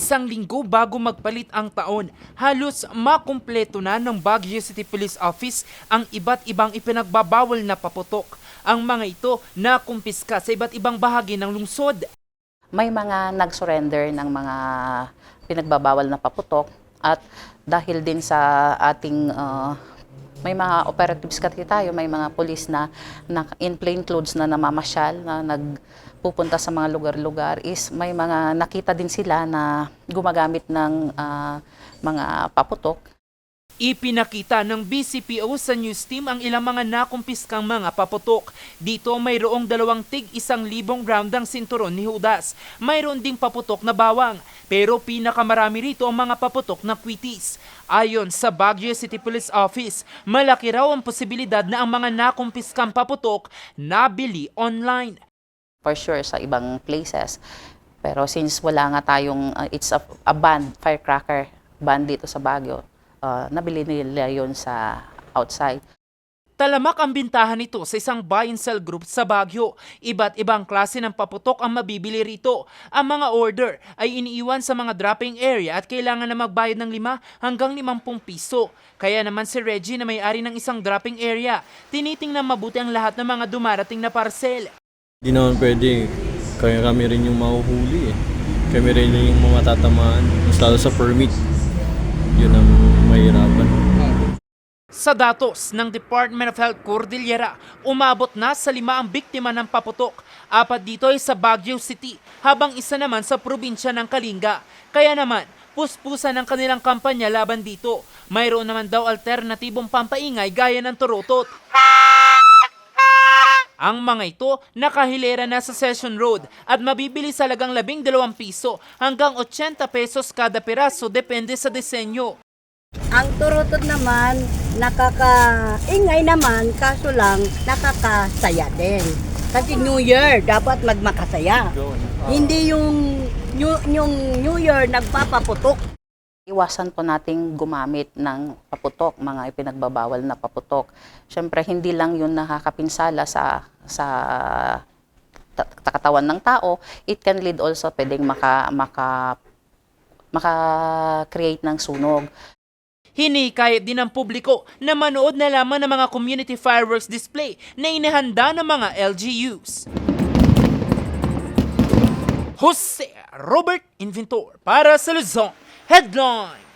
Isang linggo bago magpalit ang taon, halos makumpleto na ng Baguio City Police Office ang iba't ibang ipinagbabawal na paputok. Ang mga ito nakumpiska sa iba't ibang bahagi ng lungsod. May mga nag-surrender ng mga pinagbabawal na paputok at dahil din sa ating may mga operatives kasi tayo, may mga police na in plain clothes na namamasyal, na nagpupunta sa mga lugar-lugar, is may mga nakita din sila na gumagamit ng mga paputok. Ipinakita ng BCPO sa news team ang ilang mga nakumpiskang mga paputok. Dito mayroong 2,100 round ang sinturon ni Judas. Mayroon ding paputok na bawang, pero pinakamarami rito ang mga paputok na kwitis. Ayon sa Baguio City Police Office, malaki raw ang posibilidad na ang mga nakumpiskang paputok nabili online. For sure sa ibang places. Pero since wala nga tayong, it's a ban, firecracker ban dito sa Baguio, nabili nila yun sa outside. Talamak ang bintahan nito sa isang buy and sell group sa Baguio. Iba't ibang klase ng paputok ang mabibili rito. Ang mga order ay iniiwan sa mga dropping area at kailangan na magbayad ng 5 hanggang 50 piso. Kaya naman si Reggie na may-ari ng isang dropping area, tinitingnan mabuti ang lahat ng mga dumarating na parcel. Hindi naman pwede, kaya kami rin yung mahuhuli eh. Kami rin yung matatamaan, mas lalo sa permit. Yun ang mahirapan. Sa datos ng Department of Health Cordillera, umabot na sa 5 ang biktima ng paputok. 4 dito ay sa Baguio City, habang isa naman sa probinsya ng Kalinga. Kaya naman, puspusan ng kanilang kampanya laban dito. Mayroon naman daw alternatibong pampaingay gaya ng turutot. Ang mga ito nakahilera na sa Session Road at mabibili sa halagang 12 piso hanggang 80 pesos kada piraso, depende sa disenyo. Ang turutot naman, nakakaingay naman, kaso lang nakakasaya din. Kasi New Year, dapat magmakasaya. Hindi yung New Year nagpapaputok. Iwasan po nating gumamit ng paputok, mga ipinagbabawal na paputok. Siyempre, hindi lang yun nakakapinsala sa katawan ng tao. It can lead also, pwedeng maka-create ng sunog. Hinikayat din ng publiko na manood na lamang ng mga community fireworks display na inihanda ng mga LGUs. Jose Robert Inventor para sa Luzon Headline.